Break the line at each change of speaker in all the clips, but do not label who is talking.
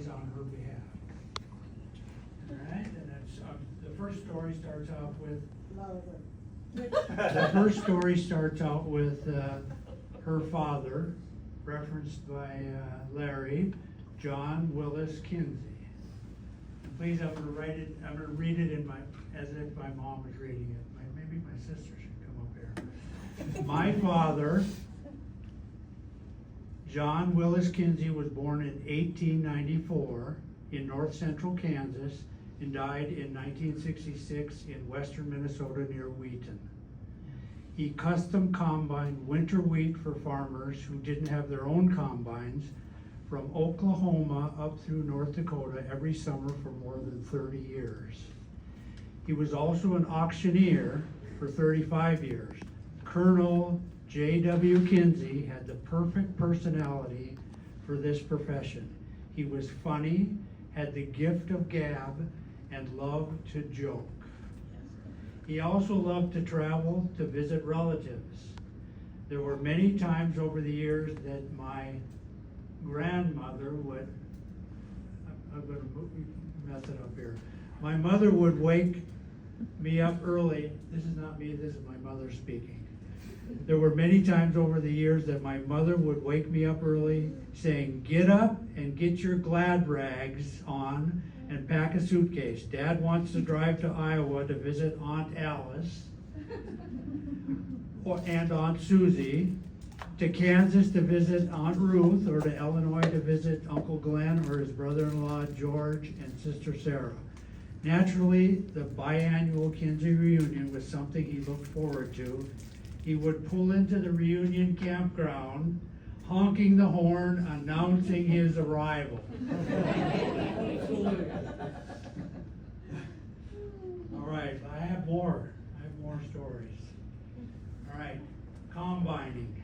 on her behalf. All right, and that's, the first story starts out with. The first story starts out with her father, referenced by Larry, John Willis Kinzie. Please, I'm gonna read it in as if my mom was reading it. Maybe my sister should come up here. My father, John Willis Kinzie, was born in 1894 in north central Kansas and died in 1966 in western Minnesota near Wheaton. He custom combined winter wheat for farmers who didn't have their own combines from Oklahoma up through North Dakota every summer for more than 30 years. He was also an auctioneer for 35 years. Colonel J.W. Kinzie had the perfect personality for this profession. He was funny, had the gift of gab, and loved to joke. He also loved to travel to visit relatives. There were many times over the years that my grandmother would, I'm going to mess it up here. My mother would wake me up early. This is not me, this is my mother speaking. There were many times over the years that my mother would wake me up early saying, "Get up and get your glad rags on and pack a suitcase. Dad wants to drive to Iowa to visit Aunt Alice and Aunt Susie, to Kansas to visit Aunt Ruth, or to Illinois to visit Uncle Glenn or his brother-in-law George and sister Sarah." Naturally, the biannual Kinzie Reunion was something he looked forward to. He would pull into the reunion campground, honking the horn, announcing his arrival. All right, I have more stories. All right, combining.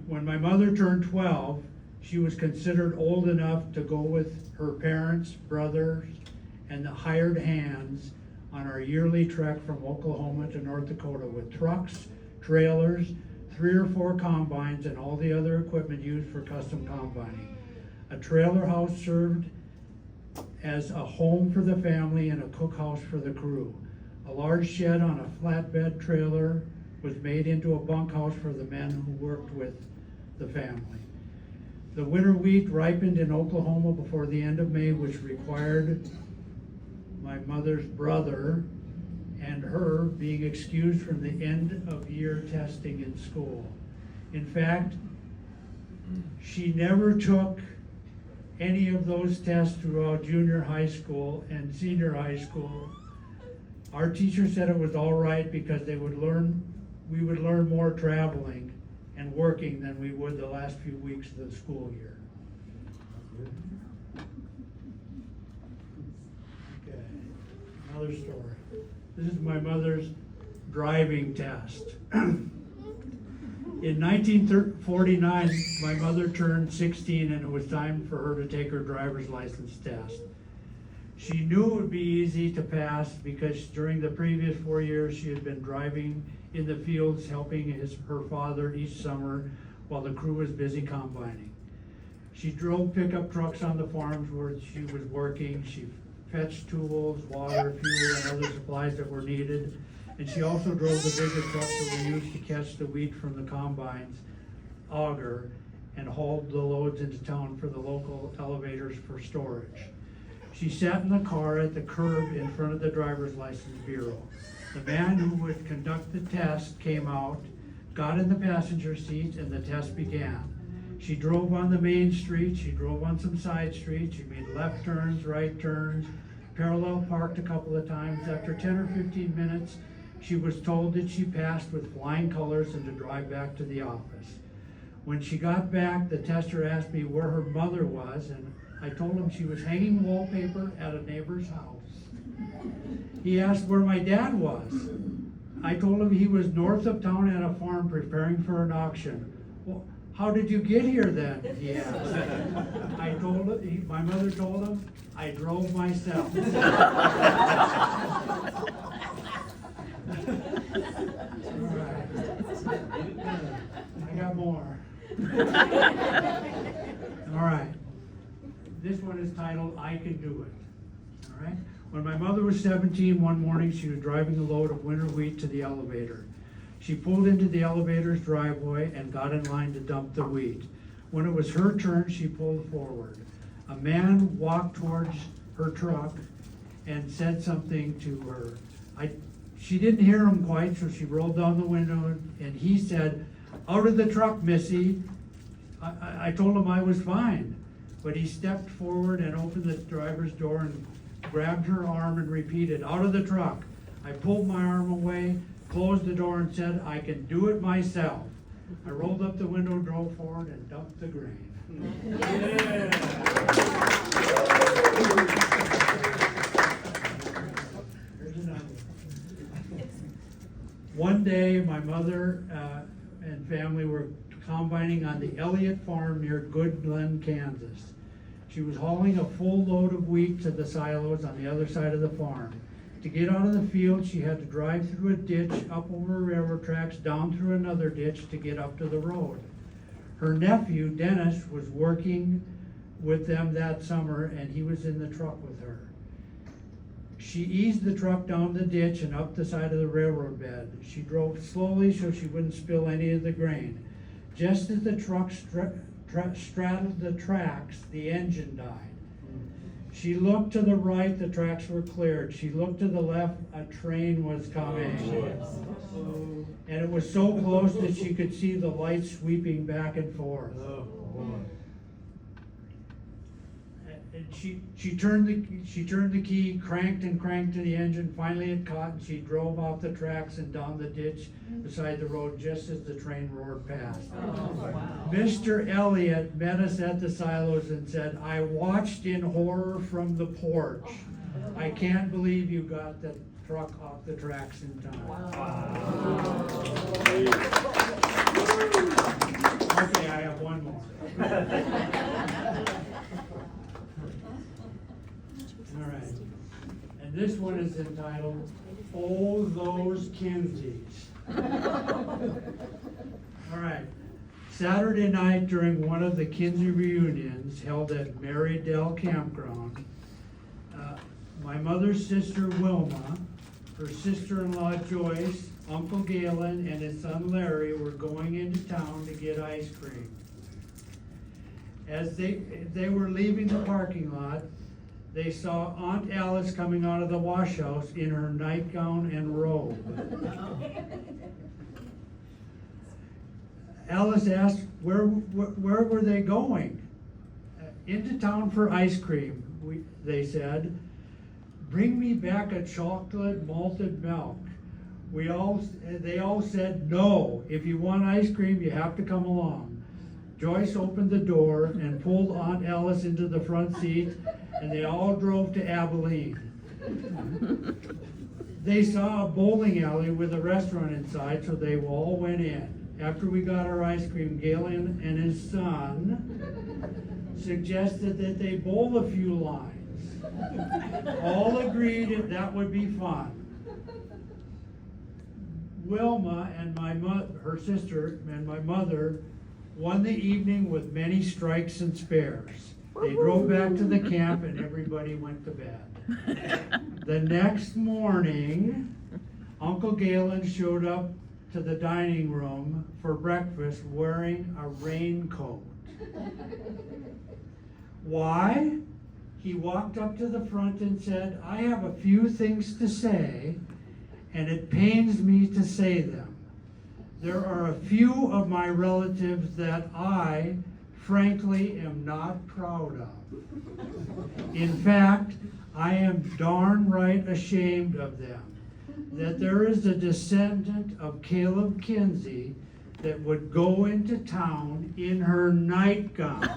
When my mother turned 12, she was considered old enough to go with her parents, brothers, and the hired hands on our yearly trek from Oklahoma to North Dakota with trucks, trailers, 3 or 4 combines, and all the other equipment used for custom combining. A trailer house served as a home for the family and a cookhouse for the crew. A large shed on a flatbed trailer was made into a bunkhouse for the men who worked with the family. The winter wheat ripened in Oklahoma before the end of May, which required my mother's brother and her being excused from the end of year testing in school. In fact, she never took any of those tests throughout junior high school and senior high school. Our teacher said it was all right because we would learn more traveling and working than we would the last few weeks of the school year. Okay, another story. This is my mother's driving test. In 1949, my mother turned 16 and it was time for her to take her driver's license test. She knew it would be easy to pass because during the previous 4 years she had been driving in the fields helping her father each summer while the crew was busy combining. She drove pickup trucks on the farms where she was working. She fetched tools, water, fuel, and other supplies that were needed. And she also drove the bigger trucks that were used to catch the wheat from the combines, auger, and hauled the loads into town for the local elevators for storage. She sat in the car at the curb in front of the driver's license bureau. The man who would conduct the test came out, got in the passenger seat, and the test began. She drove on the main street, she drove on some side streets, she made left turns, right turns, parallel parked a couple of times. After 10 or 15 minutes, she was told that she passed with flying colors and to drive back to the office. When she got back, the tester asked me where her mother was, and I told him she was hanging wallpaper at a neighbor's house. He asked where my dad was. I told him he was north of town at a farm preparing for an auction. Well, how did you get here then? He asked. I told him, my mother told him, I drove myself. All right. I got more. All right. this one is titled, I Can Do It. All right? When my mother was 17, one morning she was driving a load of winter wheat to the elevator. She pulled into the elevator's driveway and got in line to dump the wheat. When it was her turn, she pulled forward. A man walked towards her truck and said something to her. She didn't hear him quite, so she rolled down the window and he said, "Out of the truck, Missy." I told him I was fine, but he stepped forward and opened the driver's door and grabbed her arm and repeated, "Out of the truck." I pulled my arm away, closed the door and said, "I can do it myself." I rolled up the window, drove forward and dumped the grain. Yeah. Here's another one. One day, my mother and family were combining on the Elliott farm near Goodland, Kansas. She was hauling a full load of wheat to the silos on the other side of the farm. To get out of the field, she had to drive through a ditch, up over railroad tracks, down through another ditch to get up to the road. Her nephew, Dennis, was working with them that summer, and he was in the truck with her. She eased the truck down the ditch and up the side of the railroad bed. She drove slowly so she wouldn't spill any of the grain. Just as the truck straddled the tracks, the engine died. She looked to the right, the tracks were cleared. She looked to the left, a train was coming. And it was so close that she could see the lights sweeping back and forth. And she turned the key, cranked to the engine. Finally it caught, and she drove off the tracks and down the ditch beside the road just as the train roared past. Mr. Elliott met us at the silos and said, "I watched in horror from the porch. I can't believe you got the truck off the tracks in time." Okay, I have one more. All right, and this one is entitled, "Oh, Those Kinzies." All right, Saturday night during one of the Kinzie reunions held at Mary Dell Campground, my mother's sister Wilma, her sister-in-law Joyce, Uncle Galen, and his son Larry were going into town to get ice cream. As they were leaving the parking lot, they saw Aunt Alice coming out of the wash house in her nightgown and robe. Alice asked, where were they going? Into town for ice cream, they said. "Bring me back a chocolate malted milk." They all said, "No, if you want ice cream, you have to come along." Joyce opened the door and pulled Aunt Alice into the front seat, and they all drove to Abilene. They saw a bowling alley with a restaurant inside, so they all went in. After we got our ice cream, Galen and his son suggested that they bowl a few lines. All agreed that would be fun. Wilma and her sister and my mother won the evening with many strikes and spares. They drove back to the camp and everybody went to bed. The next morning, Uncle Galen showed up to the dining room for breakfast wearing a raincoat. Why? He walked up to the front and said, "I have a few things to say, and it pains me to say them. There are a few of my relatives that I, frankly, am not proud of. In fact, I am darn right ashamed of them. That there is a descendant of Caleb Kinzie that would go into town in her nightgown.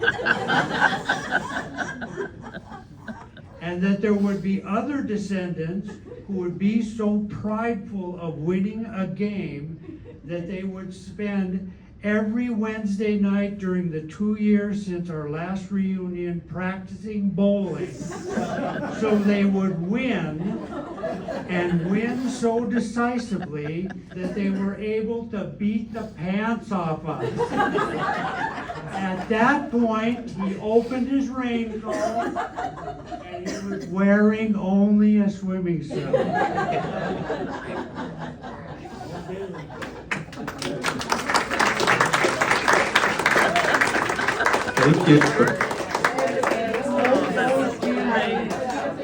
And that there would be other descendants who would be so prideful of winning a game that they would spend every Wednesday night during the 2 years since our last reunion practicing bowling so they would win, and win so decisively that they were able to beat the pants off us. At that point, he opened his raincoat and he was wearing only a swimming suit.
Thank you.